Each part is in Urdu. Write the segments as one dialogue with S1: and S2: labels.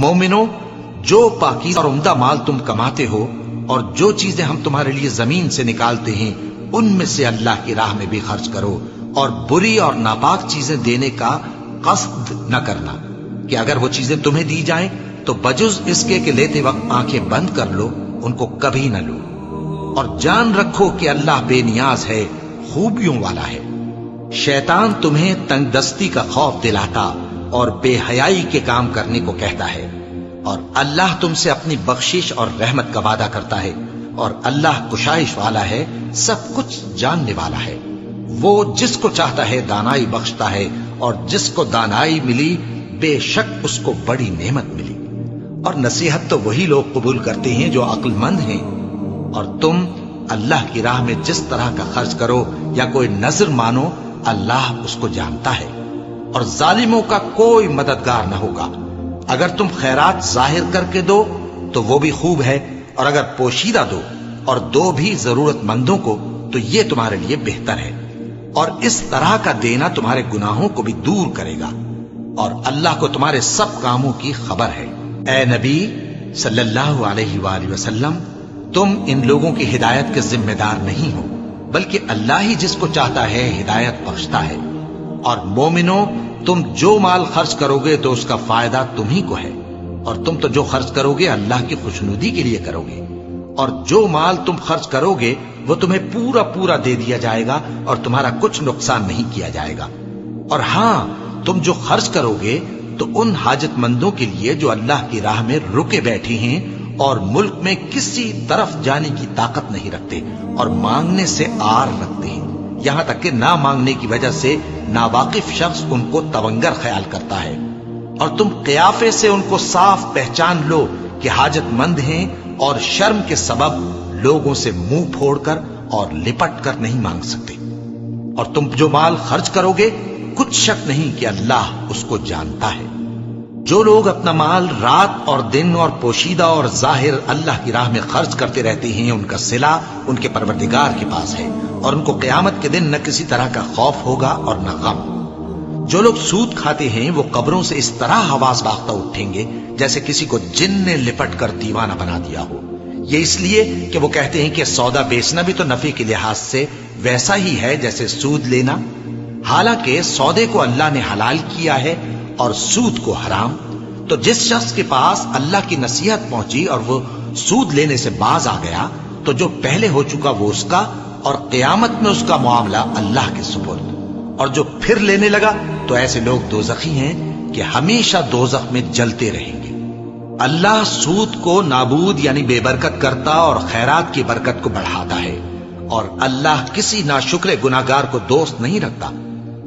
S1: مومنو، جو پاکیزہ اور عمدہ مال تم کماتے ہو اور جو چیزیں ہم تمہارے لیے زمین سے نکالتے ہیں ان میں سے اللہ کی راہ میں بھی خرچ کرو، اور بری اور ناپاک چیزیں دینے کا قصد نہ کرنا کہ اگر وہ چیزیں تمہیں دی جائیں تو بجز اس کے کہ لیتے وقت آنکھیں بند کر لو، ان کو کبھی نہ لو، اور جان رکھو کہ اللہ بے نیاز ہے، خوبیوں والا ہے۔ شیطان تمہیں تنگ دستی کا خوف دلاتا اور بے حیائی کے کام کرنے کو کہتا ہے، اور اللہ تم سے اپنی بخشش اور رحمت کا وعدہ کرتا ہے، اور اللہ کشائش والا ہے، سب کچھ جاننے والا ہے۔ وہ جس کو چاہتا ہے دانائی بخشتا ہے، اور جس کو دانائی ملی بے شک اس کو بڑی نعمت ملی۔ اور نصیحت تو وہی لوگ قبول کرتے ہیں جو عقل مند ہیں، اور تم اللہ کی راہ میں جس طرح کا خرچ کرو یا کوئی نذر مانو، اللہ اس کو جانتا ہے، اور ظالموں کا کوئی مددگار نہ ہوگا۔ اگر تم خیرات ظاہر کر کے دو تو وہ بھی خوب ہے، اور اگر پوشیدہ دو اور دو بھی ضرورت مندوں کو تو یہ تمہارے لیے بہتر ہے، اور اس طرح کا دینا تمہارے گناہوں کو بھی دور کرے گا، اور اللہ کو تمہارے سب کاموں کی خبر ہے۔ اے نبی صلی اللہ علیہ وآلہ وسلم، تم ان لوگوں کی ہدایت کے ذمہ دار نہیں ہو، بلکہ اللہ ہی جس کو چاہتا ہے ہدایت بخشتا ہے۔ اور مومنو، تم جو مال خرچ کرو گے تو اس کا فائدہ تم ہی کو ہے، اور تم تو جو خرچ کرو گے اللہ کی خوشنودی کے لیے کرو گے، اور جو مال تم خرچ کرو گے وہ تمہیں پورا پورا دے دیا جائے گا، اور تمہارا کچھ نقصان نہیں کیا جائے گا۔ اور ہاں، تم جو خرچ کرو گے تو ان حاجت مندوں کے لیے جو اللہ کی راہ میں رکے بیٹھے ہیں اور ملک میں کسی طرف جانے کی طاقت نہیں رکھتے اور مانگنے سے آر رکھتے ہیں، یہاں تک کہ نہ مانگنے کی وجہ سے ناواقف شخص ان کو تونگر خیال کرتا ہے، اور تم قیافے سے ان کو صاف پہچان لو کہ حاجت مند ہیں، اور شرم کے سبب لوگوں سے منہ پھوڑ کر اور لپٹ کر نہیں مانگ سکتے۔ اور تم جو مال خرچ کرو گے کچھ شک نہیں کہ اللہ اس کو جانتا ہے۔ جو لوگ اپنا مال رات اور دن اور پوشیدہ اور ظاہر اللہ کی راہ میں خرچ کرتے رہتے ہیں، ان کا صلہ ان کے پروردگار کے پاس ہے، اور ان کو قیامت کے دن نہ کسی طرح کا خوف ہوگا اور نہ غم۔ جو لوگ سود کھاتے ہیں وہ قبروں سے اس طرح حواس باختہ اٹھیں گے جیسے کسی کو جن نے لپٹ کر دیوانہ بنا دیا ہو، یہ اس لیے کہ وہ کہتے ہیں کہ سودا بیچنا بھی تو نفع کے لحاظ سے ویسا ہی ہے جیسے سود لینا، حالانکہ سودے کو اللہ نے حلال کیا ہے اور سود کو حرام۔ تو جس شخص کے پاس اللہ کی نصیحت پہنچی اور وہ سود لینے سے باز آ گیا تو جو پہلے ہو چکا وہ اس کا، اور قیامت میں اس کا معاملہ اللہ کے سپرد۔ اور جو پھر لینے لگا تو ایسے لوگ دوزخی ہیں کہ ہمیشہ دوزخ میں جلتے رہیں گے۔ اللہ سود کو نابود یعنی بے برکت کرتا اور خیرات کی برکت کو بڑھاتا ہے، اور اللہ کسی ناشکر گناہگار کو دوست نہیں رکھتا۔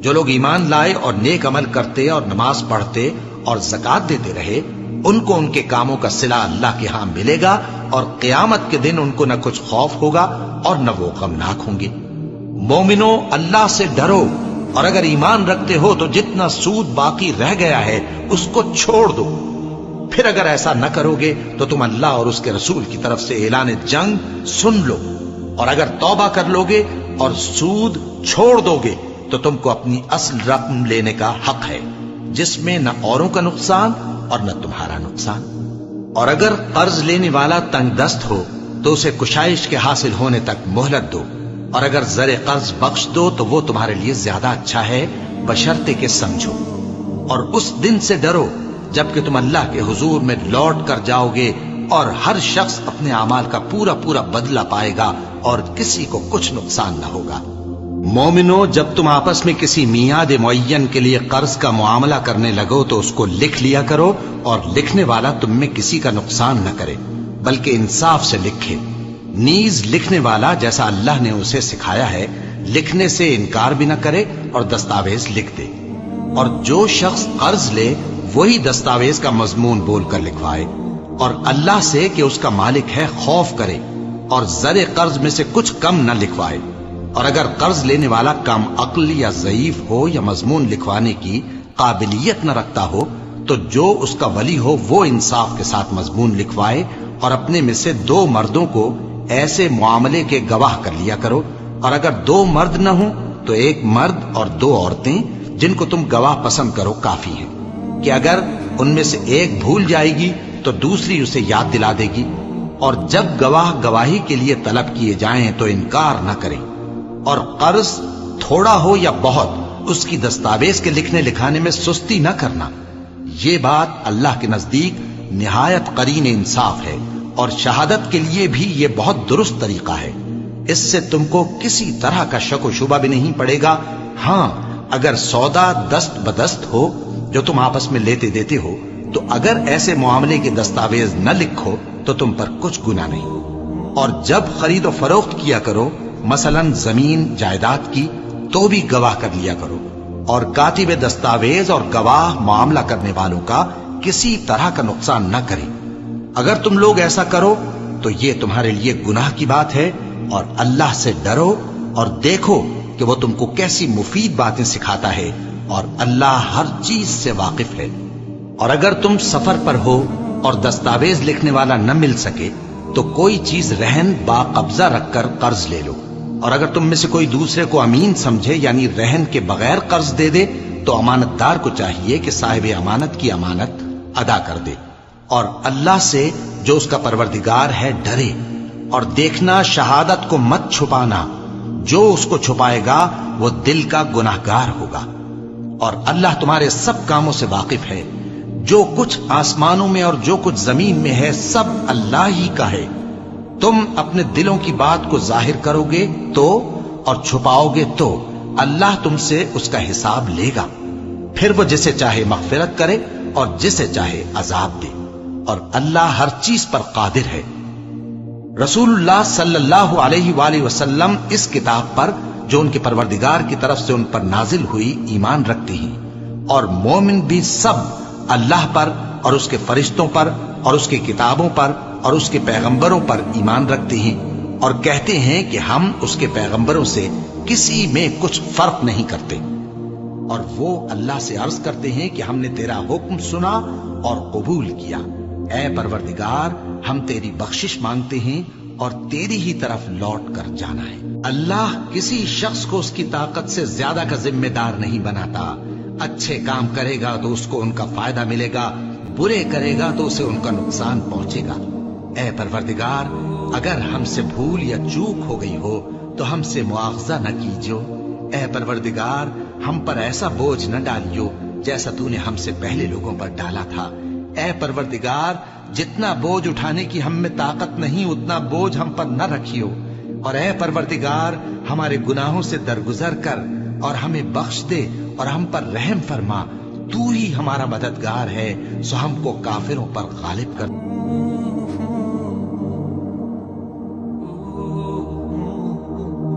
S1: جو لوگ ایمان لائے اور نیک عمل کرتے اور نماز پڑھتے اور زکات دیتے رہے، ان کو ان کے کاموں کا صلہ اللہ کے ہاں ملے گا، اور قیامت کے دن ان کو نہ کچھ خوف ہوگا اور نہ وہ غمناک ہوں گے۔ مومنو، اللہ سے ڈرو، اور اگر ایمان رکھتے ہو تو جتنا سود باقی رہ گیا ہے اس کو چھوڑ دو۔ پھر اگر ایسا نہ کرو گے تو تم اللہ اور اس کے رسول کی طرف سے اعلان جنگ سن لو، اور اگر توبہ کر لو گے اور سود چھوڑ دو گے تو تم کو اپنی اصل رقم لینے کا حق ہے، جس میں نہ اوروں کا نقصان اور نہ تمہارا نقصان۔ اور اگر قرض لینے والا تنگ دست ہو تو اسے کشائش کے حاصل ہونے تک مہلت دو، اور اگر زر قرض بخش دو تو وہ تمہارے لیے زیادہ اچھا ہے، بشرطے کہ سمجھو۔ اور اس دن سے ڈرو جبکہ تم اللہ کے حضور میں لوٹ کر جاؤ گے، اور ہر شخص اپنے اعمال کا پورا پورا بدلہ پائے گا، اور کسی کو کچھ نقصان نہ ہوگا۔ مومنو، جب تم آپس میں کسی میعاد معین کے لیے قرض کا معاملہ کرنے لگو تو اس کو لکھ لیا کرو، اور لکھنے والا تم میں کسی کا نقصان نہ کرے بلکہ انصاف سے لکھے۔ نیز لکھنے والا جیسا اللہ نے اسے سکھایا ہے لکھنے سے انکار بھی نہ کرے اور دستاویز لکھ دے، اور جو شخص قرض لے وہی دستاویز کا مضمون بول کر لکھوائے، اور اللہ سے کہ اس کا مالک ہے خوف کرے، اور زر قرض میں سے کچھ کم نہ لکھوائے۔ اور اگر قرض لینے والا کم عقل یا ضعیف ہو یا مضمون لکھوانے کی قابلیت نہ رکھتا ہو تو جو اس کا ولی ہو وہ انصاف کے ساتھ مضمون لکھوائے، اور اپنے میں سے 2 مردوں کو ایسے معاملے کے گواہ کر لیا کرو، اور اگر 2 مرد نہ ہوں تو 1 مرد اور 2 عورتیں جن کو تم گواہ پسند کرو کافی ہیں، کہ اگر ان میں سے ایک بھول جائے گی تو دوسری اسے یاد دلا دے گی، اور جب گواہ گواہی کے لیے طلب کیے جائیں تو انکار نہ کریں، اور قرض تھوڑا ہو یا بہت اس کی دستاویز کے لکھنے لکھانے میں سستی نہ کرنا۔ یہ بات اللہ کے نزدیک نہایت قرین انصاف ہے، اور شہادت کے لیے بھی یہ بہت درست طریقہ ہے۔ اس سے تم کو کسی طرح کا شک و شبہ بھی نہیں پڑے گا۔ ہاں، اگر سودا دست بدست ہو جو تم آپس میں لیتے دیتے ہو، تو اگر ایسے معاملے کے دستاویز نہ لکھو تو تم پر کچھ گناہ نہیں۔ اور جب خرید و فروخت کیا کرو، مثلا زمین جائیداد کی، تو بھی گواہ کر لیا کرو، اور کاتب دستاویز اور گواہ معاملہ کرنے والوں کا کسی طرح کا نقصان نہ کریں۔ اگر تم لوگ ایسا کرو تو یہ تمہارے لیے گناہ کی بات ہے، اور اللہ سے ڈرو اور دیکھو کہ وہ تم کو کیسی مفید باتیں سکھاتا ہے، اور اللہ ہر چیز سے واقف ہے۔ اور اگر تم سفر پر ہو اور دستاویز لکھنے والا نہ مل سکے تو کوئی چیز رہن با قبضہ رکھ کر قرض لے لو، اور اگر تم میں سے کوئی دوسرے کو امین سمجھے یعنی رہن کے بغیر قرض دے دے تو امانت دار کو چاہیے کہ صاحب امانت کی امانت ادا کر دے، اور اللہ سے جو اس کا پروردگار ہے ڈرے، اور دیکھنا شہادت کو مت چھپانا، جو اس کو چھپائے گا وہ دل کا گناہگار ہوگا، اور اللہ تمہارے سب کاموں سے واقف ہے۔ جو کچھ آسمانوں میں اور جو کچھ زمین میں ہے سب اللہ ہی کا ہے۔ تم اپنے دلوں کی بات کو ظاہر کرو گے تو اور چھپاؤ گے تو اللہ تم سے اس کا حساب لے گا، پھر وہ جسے چاہے مغفرت کرے اور جسے چاہے عذاب دے، اور اللہ ہر چیز پر قادر ہے۔ رسول اللہ صلی اللہ علیہ وآلہ وسلم اس کتاب پر جو ان کے پروردگار کی طرف سے ان پر نازل ہوئی ایمان رکھتے ہیں، اور مومن بھی سب اللہ پر اور اس کے فرشتوں پر اور اس کی کتابوں پر اور اس کے پیغمبروں پر ایمان رکھتے ہیں، اور کہتے ہیں کہ ہم اس کے پیغمبروں سے کسی میں کچھ فرق نہیں کرتے، اور وہ اللہ سے عرض کرتے ہیں کہ ہم نے تیرا حکم سنا اور قبول کیا۔ اے پروردگار، ہم تیری بخشش مانگتے ہیں اور تیری ہی طرف لوٹ کر جانا ہے۔ اللہ کسی شخص کو اس کی طاقت سے زیادہ کا ذمہ دار نہیں بناتا۔ اچھے کام کرے گا تو اس کو ان کا فائدہ ملے گا، برے کرے گا تو اسے ان کا نقصان پہنچے گا۔ اے پروردگار، اگر ہم سے بھول یا چوک ہو گئی ہو تو ہم سے مواخذہ نہ کیجو۔ اے پروردگار، ہم پر ایسا بوجھ نہ ڈالیو جیسا تو نے ہم سے پہلے لوگوں پر ڈالا تھا۔ اے پروردگار، جتنا بوجھ اٹھانے کی ہم میں طاقت نہیں اتنا بوجھ ہم پر نہ رکھیو، اور اے پروردگار ہمارے گناہوں سے درگزر کر اور ہمیں بخش دے اور ہم پر رحم فرما۔ تو ہی ہمارا مددگار ہے، سو ہم کو کافروں پر غالب کر۔